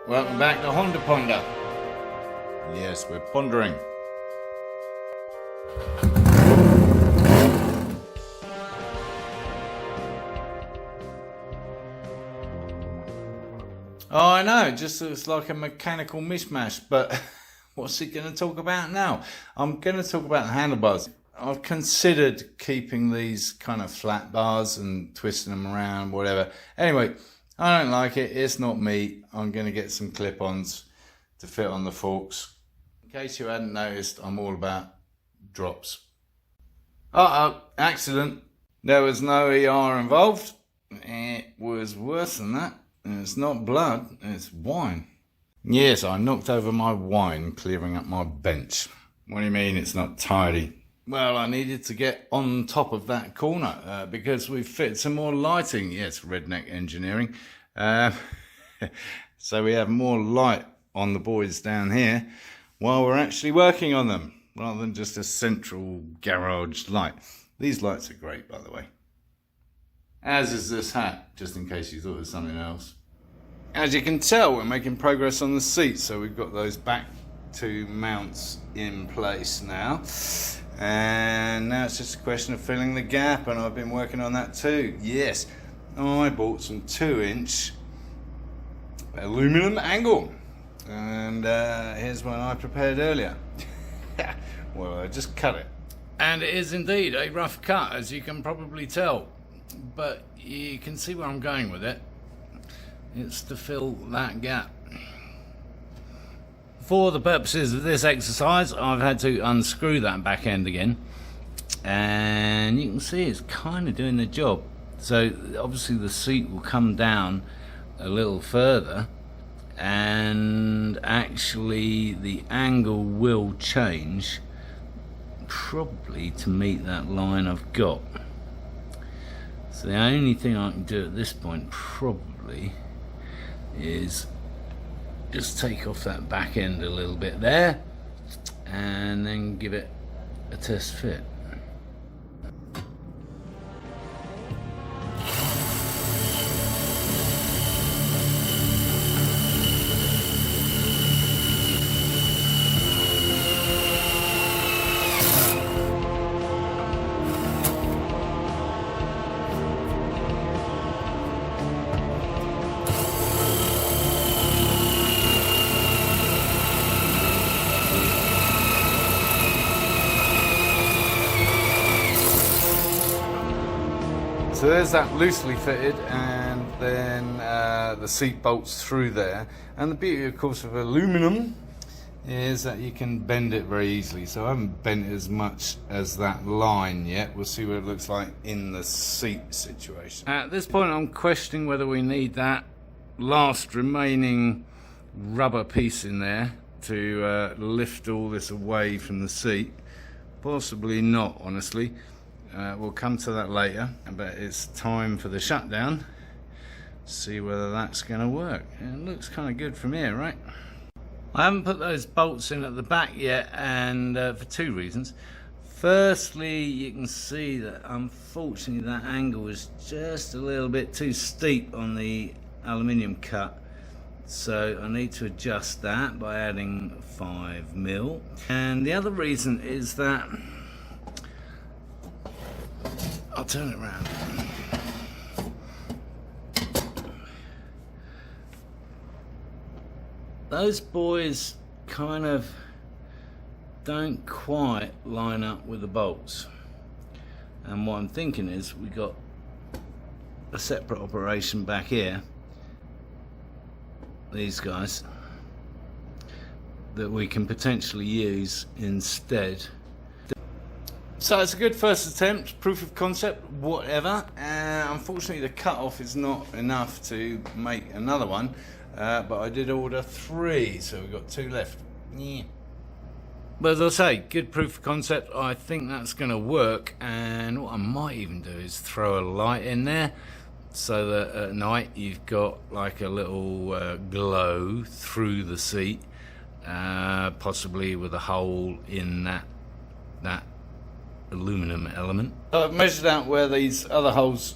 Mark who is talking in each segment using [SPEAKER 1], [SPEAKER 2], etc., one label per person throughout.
[SPEAKER 1] Welcome back to Honda Ponder. Yes, we're pondering. Oh, I know, it just looks like a mechanical mishmash, but what's it going to talk about now? I'm going to talk about the handlebars. I've considered keeping these kind of flat bars and twisting them around, whatever. Anyway, I don't like it. It's not me. I'm going to get some clip-ons to fit on the forks. In case you hadn't noticed, I'm all about drops. Uh-oh, accident. There was no ER involved. It was worse than that. It's not blood, it's wine. Yes, I knocked over my wine clearing up my bench. What do you mean it's not tidy? Well, I needed to get on top of that corner because we fit some more lighting. Yes, redneck engineering. So we have more light on the boys down here while we're actually working on them, rather than just a central garage light. These lights are great, by the way. As is this hat, just in case you thought it was something else. As you can tell, we're making progress on the seats, so we've got those back two mounts in place now. And now it's just a question of filling the gap, and I've been working on that too. Yes, I bought some 2-inch aluminum angle, and here's one I prepared earlier. Well, I just cut it. And it is indeed a rough cut, as you can probably tell, but you can see where I'm going with it. It's to fill that gap. For the purposes of this exercise, I've had to unscrew that back end again, and you can see it's kind of doing the job. So obviously the seat will come down a little further, and actually the angle will change, probably to meet that line I've got. So the only thing I can do at this point probably is just take off that back end a little bit there and then give it a test fit. So there's that loosely fitted, and then the seat bolts through there. And the beauty, of course, of aluminum is that you can bend it very easily. So I haven't bent it as much as that line yet. We'll see what it looks like in the seat situation. At this point, I'm questioning whether we need that last remaining rubber piece in there to lift all this away from the seat. Possibly not, honestly. We'll come to that later, but it's time for the shutdown. See whether that's going to work. It looks kind of good from here, right? I haven't put those bolts in at the back yet, and for two reasons. Firstly, you can see that unfortunately that angle is just a little bit too steep on the aluminium cut, so I need to adjust that by adding 5mm. And the other reason is that I'll turn it around. Those boys kind of don't quite line up with the bolts. And what I'm thinking is we got a separate operation back here, these guys, that we can potentially use instead. So it's a good first attempt, proof of concept, whatever. Unfortunately the cut-off is not enough to make another one, but I did order 3, so we've got 2 left. Yeah. But as I say, good proof of concept. I think that's going to work, and what I might even do is throw a light in there so that at night you've got like a little glow through the seat, possibly with a hole in that aluminum element. I've measured out where these other holes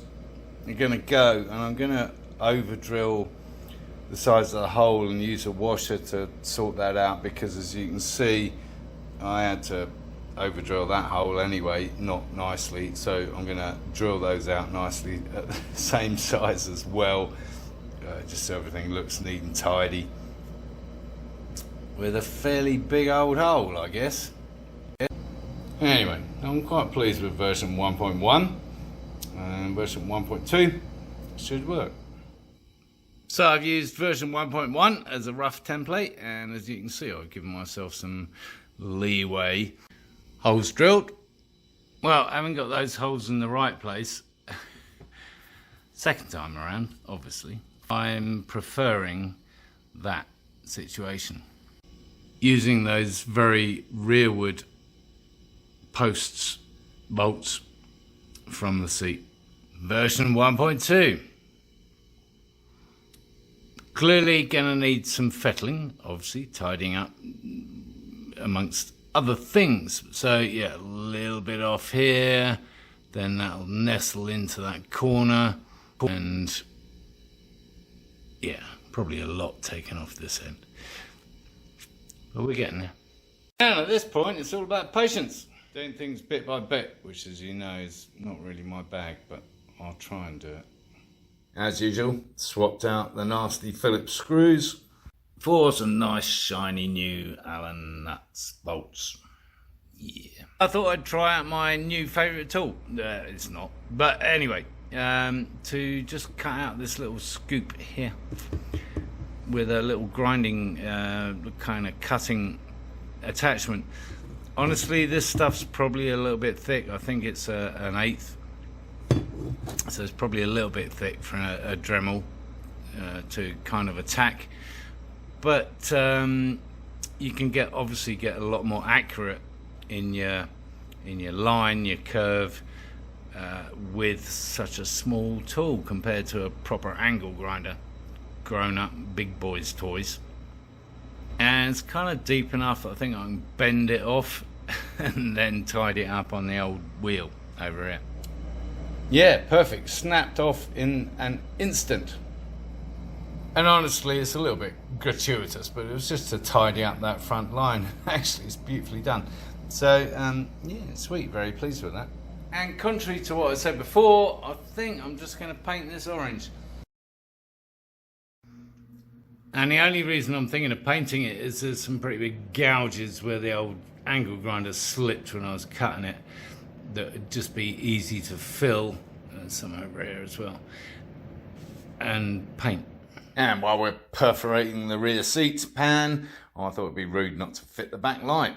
[SPEAKER 1] are going to go, and I'm going to over drill the size of the hole and use a washer to sort that out, because as you can see, I had to over drill that hole anyway, not nicely, so I'm going to drill those out nicely at the same size as well, just so everything looks neat and tidy, with a fairly big old hole, I guess. Anyway, I'm quite pleased with version 1.1, and version 1.2 should work. So I've used version 1.1 as a rough template, and as you can see, I've given myself some leeway. Holes drilled. Well, I haven't got those holes in the right place. Second time around, obviously. I'm preferring that situation. Using those very rearward posts, bolts from the seat. Version 1.2. Clearly gonna need some fettling, obviously, tidying up amongst other things. So yeah, a little bit off here, then that'll nestle into that corner, and yeah, probably a lot taken off this end. But we're getting there. And at this point, it's all about patience. Doing things bit by bit, which, as you know, is not really my bag, but I'll try and do it. As usual, swapped out the nasty Phillips screws for some nice shiny new Allen nuts bolts. Yeah. I thought I'd try out my new favourite tool. It's not. But anyway, to just cut out this little scoop here with a little grinding kind of cutting attachment. Honestly, this stuff's probably a little bit thick. I think it's an 1/8. So it's probably a little bit thick for a Dremel to kind of attack. But you can obviously get a lot more accurate in your line, your curve, with such a small tool compared to a proper angle grinder. Grown up big boys toys. And it's kind of deep enough that I think I can bend it off and then tidy it up on the old wheel over here. Yeah, perfect. Snapped off in an instant. And honestly, it's a little bit gratuitous, but it was just to tidy up that front line. Actually, it's beautifully done. So, yeah, sweet. Very pleased with that. And contrary to what I said before, I think I'm just going to paint this orange. And the only reason I'm thinking of painting it is there's some pretty big gouges where the old angle grinder slipped when I was cutting it, that would just be easy to fill, and some over here as well, and paint. And while we're perforating the rear seat pan, I thought it'd be rude not to fit the back light.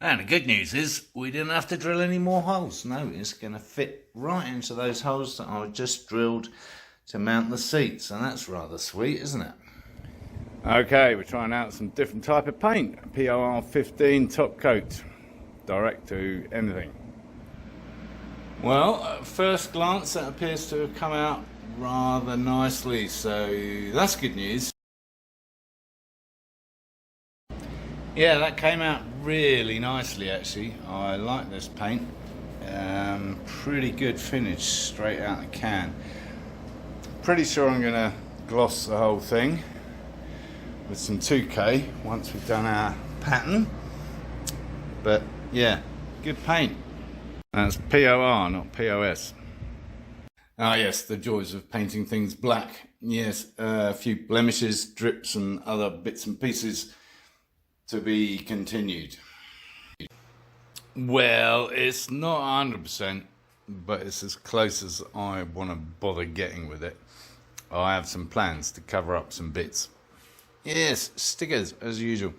[SPEAKER 1] And the good news is we didn't have to drill any more holes. No, it's going to fit right into those holes that I just drilled to mount the seats, and that's rather sweet, isn't it? Okay, we're trying out some different type of paint. POR 15 top coat, direct to anything. Well, at first glance, that appears to have come out rather nicely, so that's good news. Yeah, that came out really nicely, actually. I like this paint. Pretty good finish straight out the can. Pretty sure I'm going to gloss the whole thing with some 2K once we've done our pattern. But yeah, good paint. That's POR, not POS. Ah yes, the joys of painting things black. Yes, a few blemishes, drips and other bits and pieces to be continued. Well, it's not 100%, but it's as close as I want to bother getting with it. I have some plans to cover up some bits. Yes, stickers as usual.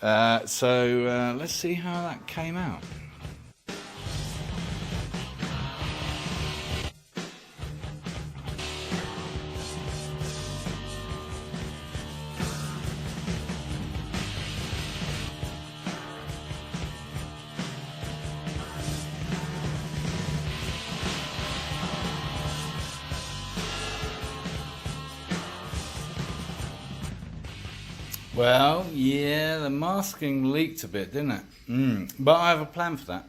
[SPEAKER 1] So let's see how that came out. Well, yeah, the masking leaked a bit, didn't it? But I have a plan for that.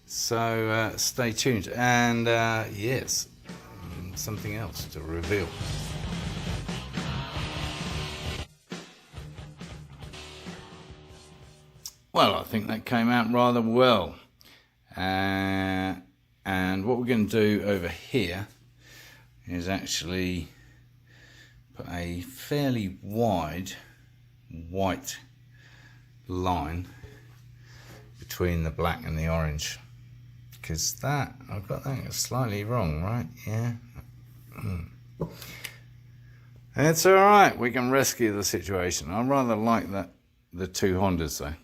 [SPEAKER 1] So stay tuned. And yes, something else to reveal. Well, I think that came out rather well. And what we're going to do over here is actually put a fairly wide white line between the black and the orange, because that, I've got that slightly wrong, right? Yeah. It's alright, we can rescue the situation. I rather like the two Hondas though.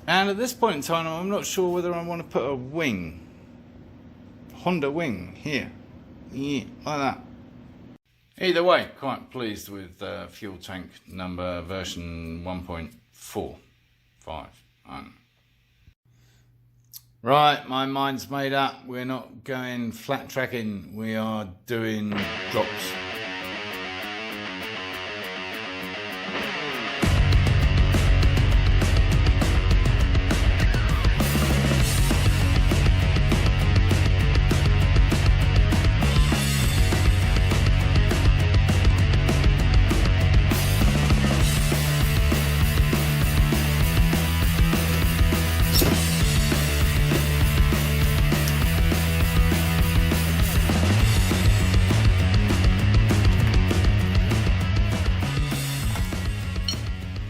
[SPEAKER 1] And at this point in time, I'm not sure whether I want to put a wing, Honda wing here, yeah, like that. Either way, quite pleased with fuel tank number version 1.45. Right, my mind's made up. We're not going flat tracking, we are doing drops.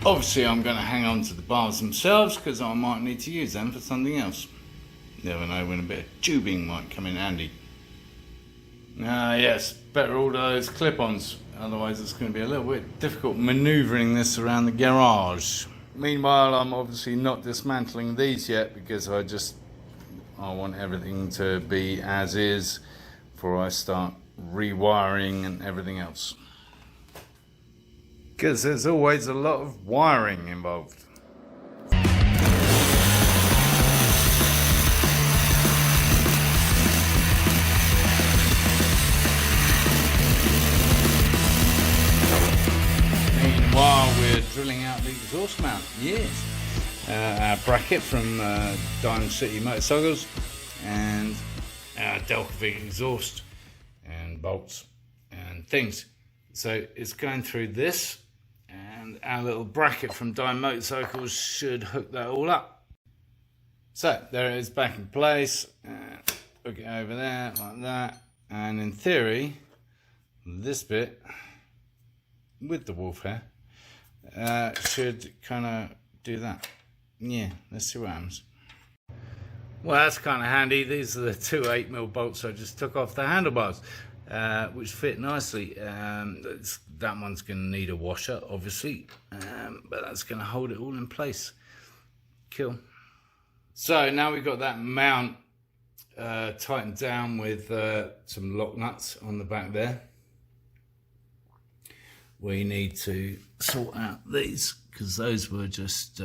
[SPEAKER 1] Obviously I'm going to hang on to the bars themselves because I might need to use them for something else. Never know when a bit of tubing might come in handy. Yes, better order those clip-ons, otherwise it's going to be a little bit difficult manoeuvring this around the garage. Meanwhile, I'm obviously not dismantling these yet because I want everything to be as is before I start rewiring and everything else. Because there's always a lot of wiring involved. Meanwhile, we're drilling out the exhaust mount. Yes. Our bracket from Diamond City Motorcycles and our Delcovic exhaust and bolts and things. So it's going through this. And our little bracket from Diamond Motorcycles should hook that all up. So there it is back in place. Hook it over there like that. And in theory, this bit with the wolf hair should kind of do that. Yeah, let's see what happens. Well, that's kind of handy. These are the two 8mm bolts I just took off the handlebars. Which fit nicely. That one's going to need a washer, obviously, but that's going to hold it all in place. Cool. So now we've got that mount tightened down with some lock nuts on the back there. We need to sort out these because those were just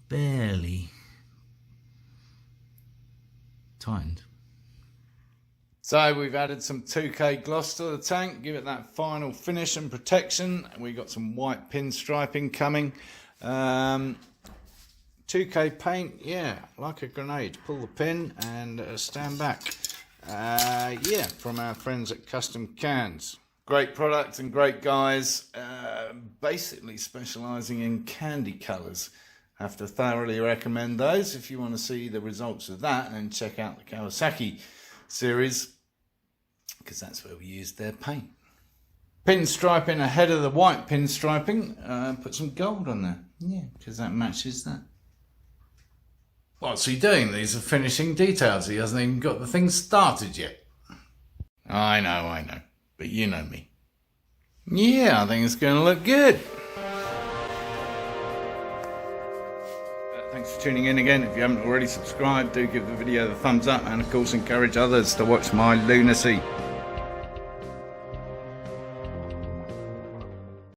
[SPEAKER 1] barely tightened. So we've added some 2K gloss to the tank, give it that final finish and protection. We got some white pin striping coming. 2K paint, yeah, like a grenade. Pull the pin and stand back. Yeah, from our friends at Custom Cans. Great product and great guys, basically specialising in candy colours. Have to thoroughly recommend those if you want to see the results of that, and check out the Kawasaki series, because that's where we used their paint. Pin striping ahead of the white pin striping, put some gold on there, yeah, because that matches that. What's he doing? These are finishing details. He hasn't even got the thing started yet. I know, but you know me. Yeah, I think it's going to look good. Thanks for tuning in again. If you haven't already subscribed, do give the video the thumbs up, and of course encourage others to watch my lunacy.